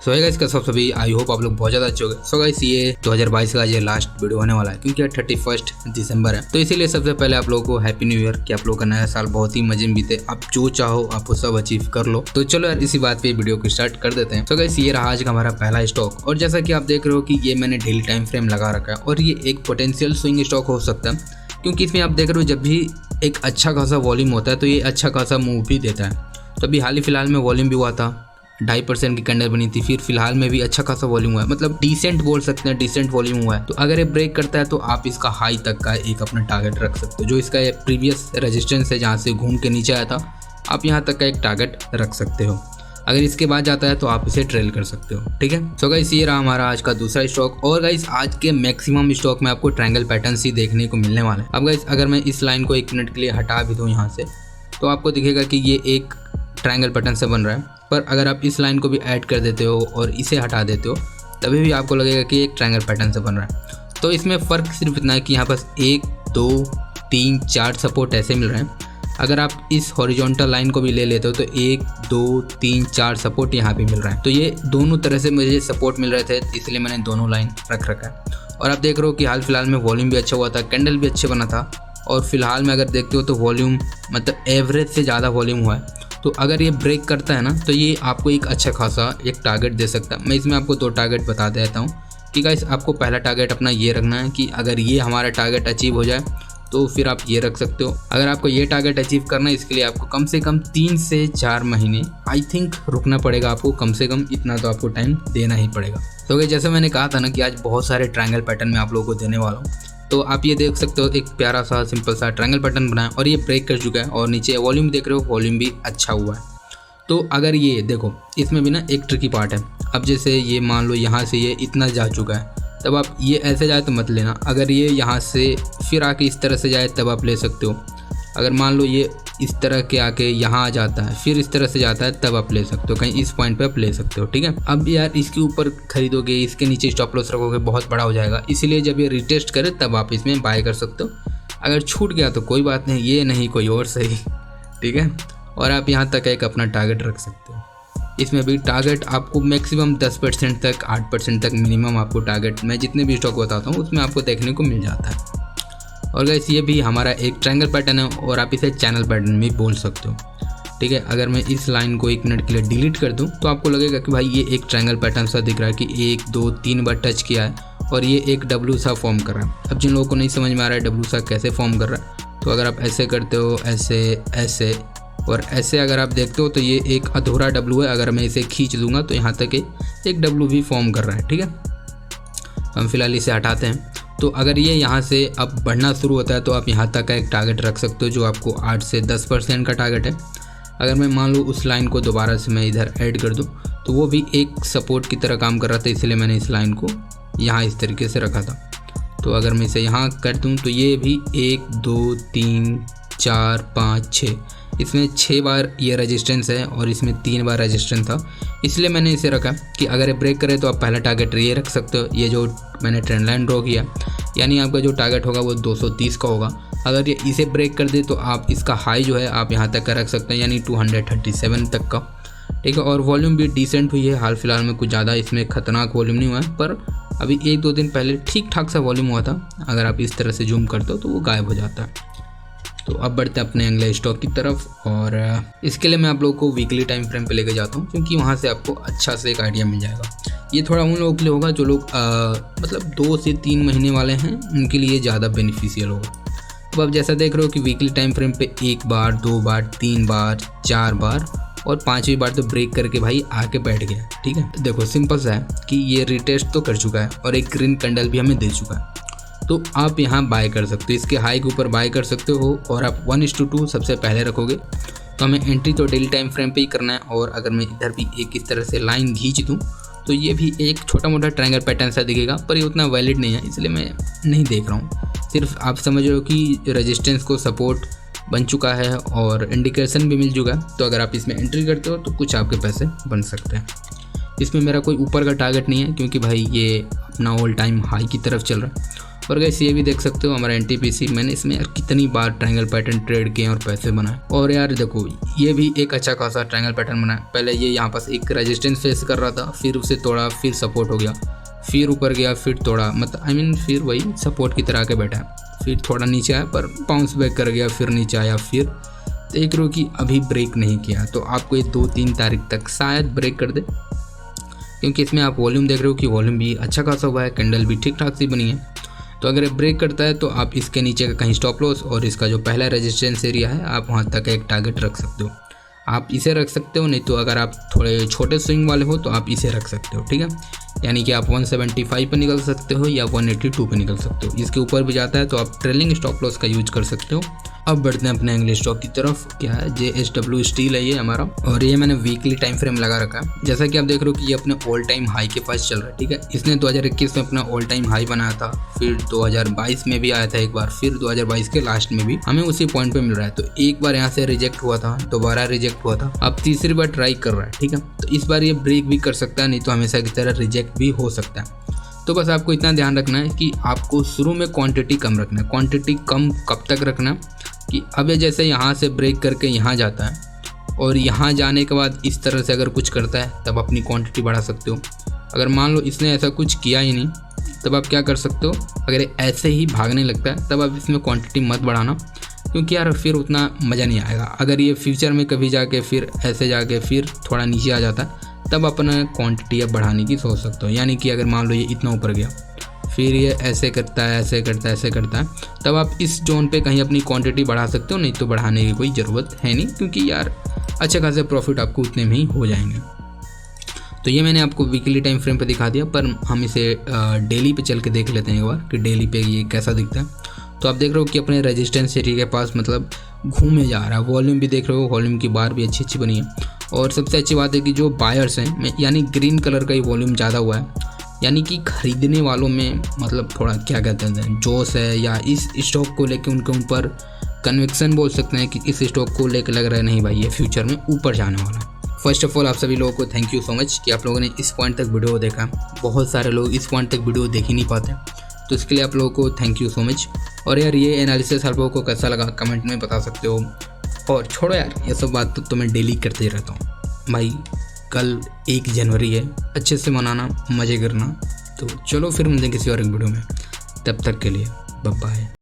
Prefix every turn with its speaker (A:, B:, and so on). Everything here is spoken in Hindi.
A: सो है गाइस, कैसे सभी, आई होप आप लोग बहुत ज़्यादा अच्छे हो गए। सो गाइस, ये 2022 का ये लास्ट वीडियो होने वाला है क्योंकि 31 दिसंबर है। तो इसीलिए सबसे पहले आप लोगों को हैप्पी न्यू ईयर, कि आप लोगों का नया साल बहुत ही मजे में बीते। आप जो चाहो आप वो सब अचीव कर लो। तो चलो यार, इसी बात पे वीडियो को स्टार्ट कर देते हैं। सो गाइस, ये रहा आज का हमारा पहला स्टॉक, और जैसा कि आप देख रहे हो कि ये मैंने डेली टाइम फ्रेम लगा रखा है और ये एक पोटेंशियल स्विंग स्टॉक हो सकता है, क्योंकि इसमें आप देख रहे हो जब भी एक अच्छा खासा वॉल्यूम होता है तो ये अच्छा खासा मूव भी देता है। तो अभी हाल ही फिलहाल में वॉल्यूम भी हुआ था, 2.5% की कैंडल बनी थी, फिर फिलहाल में भी अच्छा खासा वॉल्यूम हुआ है, मतलब डिसेंट बोल सकते हैं, डिसेंट वॉल्यूम हुआ है। तो अगर ये ब्रेक करता है तो आप इसका हाई तक का एक अपना टारगेट रख सकते हो। जो इसका प्रीवियस रेजिस्टेंस है जहाँ से घूम के नीचे आया था, आप यहाँ तक का एक टारगेट रख सकते हो। अगर इसके बाद जाता है तो आप इसे ट्रेल कर सकते हो, ठीक है। सो गाइस, ये रहा हमारा आज का दूसरा स्टॉक। और गाइस, आज के मैक्सिमम स्टॉक में आपको ट्रायंगल पैटर्न्स ही देखने को मिलने वाला है। अब गाइस, अगर मैं इस लाइन को 1 मिनट के लिए हटा भी दूँ यहाँ से, तो आपको दिखेगा कि ये एक ट्रायंगल पैटर्न से बन रहा है। पर अगर आप इस लाइन को भी ऐड कर देते हो और इसे हटा देते हो, तभी भी आपको लगेगा कि एक ट्रायंगल पैटर्न से बन रहा है। तो इसमें फ़र्क सिर्फ इतना है कि यहाँ पर 1 2 3 4 सपोर्ट ऐसे मिल रहे हैं। अगर आप इस हॉरिजॉन्टल लाइन को भी ले लेते हो तो 1 2 3 4 सपोर्ट यहाँ भी मिल रहा है। तो ये दोनों तरह से मुझे सपोर्ट मिल रहे थे, इसलिए मैंने दोनों लाइन रख रखा है। और आप देख रहे हो कि हाल फिलहाल में वॉल्यूम भी अच्छा हुआ था, कैंडल भी अच्छे बना था, और फिलहाल में अगर देखते हो तो वॉल्यूम मतलब एवरेज से ज़्यादा वॉल्यूम हुआ है। तो अगर ये ब्रेक करता है ना, तो ये आपको एक अच्छा खासा एक टारगेट दे सकता है। मैं इसमें आपको 2 टारगेट बता देता हूँ कि गाइस, आपको पहला टारगेट अपना ये रखना है कि अगर ये हमारा टारगेट अचीव हो जाए तो फिर आप ये रख सकते हो। अगर आपको ये टारगेट अचीव करना है, इसके लिए आपको कम से कम 3 से 4 महीने आई थिंक रुकना पड़ेगा। आपको कम से कम इतना तो आपको टाइम देना ही पड़ेगा। तो जैसे मैंने कहा था ना कि आज बहुत सारे ट्रायंगल पैटर्न में आप लोगों को देने वाला हूँ। तो आप ये देख सकते हो, एक प्यारा सा सिंपल सा ट्रायंगल पैटर्न बना है और ये ब्रेक कर चुका है, और नीचे वॉल्यूम देख रहे हो, वॉल्यूम भी अच्छा हुआ है। तो अगर ये देखो, इसमें भी ना एक ट्रिकी पार्ट है। अब जैसे ये मान लो यहाँ से ये इतना जा चुका है, तब आप ये ऐसे जाए तो मत लेना। अगर ये यहाँ से फिर आके इस तरह से जाए तब आप ले सकते हो। अगर मान लो ये इस तरह के आके यहाँ आ जाता है, फिर इस तरह से जाता है, तब आप ले सकते हो। कहीं इस पॉइंट पे आप ले सकते हो, ठीक है। अब यार, इसके ऊपर खरीदोगे, इसके नीचे स्टॉप लॉस रखोगे, बहुत बड़ा हो जाएगा। इसीलिए जब ये रिटेस्ट करे तब आप इसमें बाय कर सकते हो। अगर छूट गया तो कोई बात नहीं, ये नहीं कोई और सही, ठीक है। और आप यहाँ तक एक अपना टारगेट रख सकते हो। इसमें भी टारगेट आपको मैक्सिमम 10% तक, 8% तक मिनिमम आपको टारगेट, मैं जितने भी स्टॉक बताता हूँ उसमें आपको देखने को मिल जाता है। और गाइस, ये भी हमारा एक ट्रायंगल पैटर्न है, और आप इसे चैनल पैटर्न भी बोल सकते हो, ठीक है। अगर मैं इस लाइन को 1 मिनट के लिए डिलीट कर दूँ तो आपको लगेगा कि भाई ये एक ट्रायंगल पैटर्न सा दिख रहा है कि 1 2 3 बार टच किया है और ये एक डब्ल्यू सा फॉर्म कर रहा है। अब जिन लोगों को नहीं समझ में आ रहा है डब्ल्यू सा कैसे फॉर्म कर रहा है, तो अगर आप ऐसे करते हो, ऐसे ऐसे और ऐसे अगर आप देखते हो, तो ये एक अधूरा डब्ल्यू है। अगर मैं इसे खींच दूंगा तो यहाँ तक एक डब्ल्यू भी फॉर्म कर रहा है, ठीक है। हम फिलहाल इसे हटाते हैं। तो अगर ये यहाँ से अब बढ़ना शुरू होता है तो आप यहाँ तक का एक टारगेट रख सकते हो, जो आपको 8 से 10% का टारगेट है। अगर मैं मान लो उस लाइन को दोबारा से मैं इधर ऐड कर दूँ, तो वो भी एक सपोर्ट की तरह काम कर रहा था, इसलिए मैंने इस लाइन को यहाँ इस तरीके से रखा था। तो अगर मैं इसे यहाँ कर दूँ तो ये भी 1 2 3 4 5 6, इसमें 6 बार ये रेजिस्टेंस है और इसमें 3 बार रेजिस्टेंस था, इसलिए मैंने इसे रखा कि अगर ये ब्रेक करे तो आप पहला टारगेट ये रख सकते हो। ये जो मैंने ट्रेंड लाइन ड्रॉ किया, यानी आपका जो टारगेट होगा वो 230 का होगा। अगर ये इसे ब्रेक कर दे तो आप इसका हाई जो है आप यहाँ तक का रख सकते हैं, यानी 237 तक का, ठीक है। और वॉल्यूम भी डिसेंट हुई है, हाल फिलहाल में कुछ ज़्यादा इसमें खतरनाक वॉल्यूम नहीं हुआ है, पर अभी 1-2 दिन पहले ठीक ठाक सा वॉल्यूम हुआ था। अगर आप इस तरह से जूम करते हो तो वो गायब हो जाता है। तो अब बढ़ते हैं अपने अगले स्टॉक की तरफ, और इसके लिए मैं आप लोगों को वीकली टाइम फ्रेम पे लेके जाता हूँ, क्योंकि वहाँ से आपको अच्छा से एक आइडिया मिल जाएगा। ये थोड़ा उन लोगों के लिए होगा जो लोग मतलब 2 से 3 महीने वाले हैं, उनके लिए ज़्यादा बेनिफिशियल होगा। तो अब जैसा देख रहे हो कि वीकली टाइम फ्रेम पे 1 बार 2 बार 3 बार 4 बार और 5वीं बार तो ब्रेक करके भाई आके बैठ गया, ठीक है। देखो सिंपल सा है कि ये रिटेस्ट तो कर चुका है और एक ग्रीन कैंडल भी हमें दे चुका है। तो आप यहाँ बाय कर सकते हो, इसके हाई के ऊपर बाय कर सकते हो, और आप 1:2 सबसे पहले रखोगे। तो हमें एंट्री तो डेली टाइम फ्रेम पे ही करना है। और अगर मैं इधर भी एक इस तरह से लाइन खींच दूँ तो ये भी एक छोटा मोटा ट्रायंगल पैटर्न सा दिखेगा, पर ये उतना वैलिड नहीं है, इसलिए मैं नहीं देख रहा हूँ। सिर्फ आप समझ रहे हो कि रेजिस्टेंस को सपोर्ट बन चुका है और इंडिकेशन भी मिल चुका है। तो अगर आप इसमें एंट्री करते हो तो कुछ आपके पैसे बन सकते हैं। इसमें मेरा कोई ऊपर का टारगेट नहीं है, क्योंकि भाई ये अपना ऑल टाइम हाई की तरफ चल रहा है। और गाइस ये भी देख सकते हो हमारा NTPC, मैंने इसमें यार कितनी बार ट्रायंगल पैटर्न ट्रेड किए और पैसे बनाए। और यार देखो ये भी एक अच्छा खासा ट्रायंगल पैटर्न बना। पहले ये यहाँ पास एक रेजिस्टेंस फेस कर रहा था, फिर उसे तोड़ा, फिर सपोर्ट हो गया, फिर ऊपर गया, फिर तोड़ा, मतलब फिर वही सपोर्ट की तरह के बैठा, फिर थोड़ा नीचे आया पर बाउंस बैक कर गया, फिर नीचे आया, फिर देख रहे हो कि अभी ब्रेक नहीं किया। तो आपको ये 2-3 तारीख तक शायद ब्रेक कर दे, क्योंकि इसमें आप वॉल्यूम देख रहे हो कि वॉल्यूम भी अच्छा खासा हुआ है, कैंडल भी ठीक ठाक सी बनी है। तो अगर ये ब्रेक करता है तो आप इसके नीचे का कहीं स्टॉप लॉस और इसका जो पहला रेजिस्टेंस एरिया है आप वहाँ तक एक टारगेट रख सकते हो। आप इसे रख सकते हो, नहीं तो अगर आप थोड़े छोटे स्विंग वाले हो तो आप इसे रख सकते हो, ठीक है। यानी कि आप 175 पर निकल सकते हो या 182 पे निकल सकते हो। इसके ऊपर भी जाता है तो आप ट्रेलिंग स्टॉप लॉस का यूज कर सकते हो। अब बढ़ते हैं अपने इंग्लिश स्टॉक की तरफ। क्या है, JSW स्टील है ये हमारा, और ये मैंने वीकली टाइम फ्रेम लगा रखा है। जैसा कि आप देख रहे हो कि ये अपने ऑल टाइम हाई के पास चल रहा है, ठीक है। इसने 2021 में अपना ऑल टाइम हाई बनाया था, फिर 2022 में भी आया था एक बार, फिर 2022 के लास्ट में भी हमें उसी पॉइंट पे मिल रहा है। तो एक बार यहाँ से रिजेक्ट हुआ था, दोबारा रिजेक्ट हुआ था, अब तीसरी बार ट्राई कर रहा है, ठीक है। तो इस बार ये ब्रेक भी कर सकता है, नहीं तो हमेशा की तरह रिजेक्ट भी हो सकता है। तो बस आपको इतना ध्यान रखना है कि आपको शुरू में क्वांटिटी कम रखना है। क्वांटिटी कम कब तक रखना है कि अब ये जैसे यहाँ से ब्रेक करके यहाँ जाता है और यहाँ जाने के बाद इस तरह से अगर कुछ करता है तब अपनी क्वांटिटी बढ़ा सकते हो। अगर मान लो इसने ऐसा कुछ किया ही नहीं तब आप क्या कर सकते हो, अगर ऐसे ही भागने लगता है तब आप इसमें क्वांटिटी मत बढ़ाना, क्योंकि यार फिर उतना मज़ा नहीं आएगा। अगर ये फ्यूचर में कभी जाके फिर ऐसे जाके फिर थोड़ा नीचे आ जाता है तब अपना क्वांटिटी अब बढ़ाने की सोच सकते हो। यानी कि अगर मान लो ये इतना ऊपर गया, फिर ये ऐसे करता है, ऐसे करता है, ऐसे करता है, तब आप इस जोन पे कहीं अपनी क्वांटिटी बढ़ा सकते हो, नहीं तो बढ़ाने की कोई ज़रूरत है नहीं, क्योंकि यार अच्छे खासे प्रॉफिट आपको उतने में ही हो जाएंगे। तो ये मैंने आपको वीकली टाइम फ्रेम पे दिखा दिया, पर हम इसे डेली पे चल के देख लेते हैं एक बार कि डेली पे ये कैसा दिखता है। तो आप देख रहे हो कि अपने रेजिस्टेंस एरिया के पास मतलब घूमे जा रहा है। वॉल्यूम भी देख रहे हो, वॉल्यूम की बार भी अच्छी अच्छी बनी है। और सबसे अच्छी बात है कि जो बायर्स हैं, यानी ग्रीन कलर का ही वॉल्यूम ज़्यादा हुआ है, यानी कि खरीदने वालों में मतलब थोड़ा क्या कहते हैं जोश है, या इस स्टॉक को लेके उनके ऊपर कन्विक्शन बोल सकते हैं कि इस स्टॉक को लेकर लग रहा है नहीं भाई ये फ्यूचर में ऊपर जाने वाला है। फर्स्ट ऑफ ऑल आप सभी लोगों को थैंक यू सो मच कि आप लोगों ने इस पॉइंट तक वीडियो देखा। बहुत सारे लोग इस पॉइंट तक वीडियो देख ही नहीं पाते, तो इसके लिए आप लोगों को थैंक यू सो मच। और यार ये एनालिसिस आप लोगों को कैसा लगा कमेंट में बता सकते हो। और छोड़ो यार ये सब बात तो मैं डेली करते ही रहता हूँ भाई। कल 1 जनवरी है, अच्छे से मनाना, मज़े करना। तो चलो फिर मिलते हैं किसी और एक वीडियो में, तब तक के लिए बाय बाय।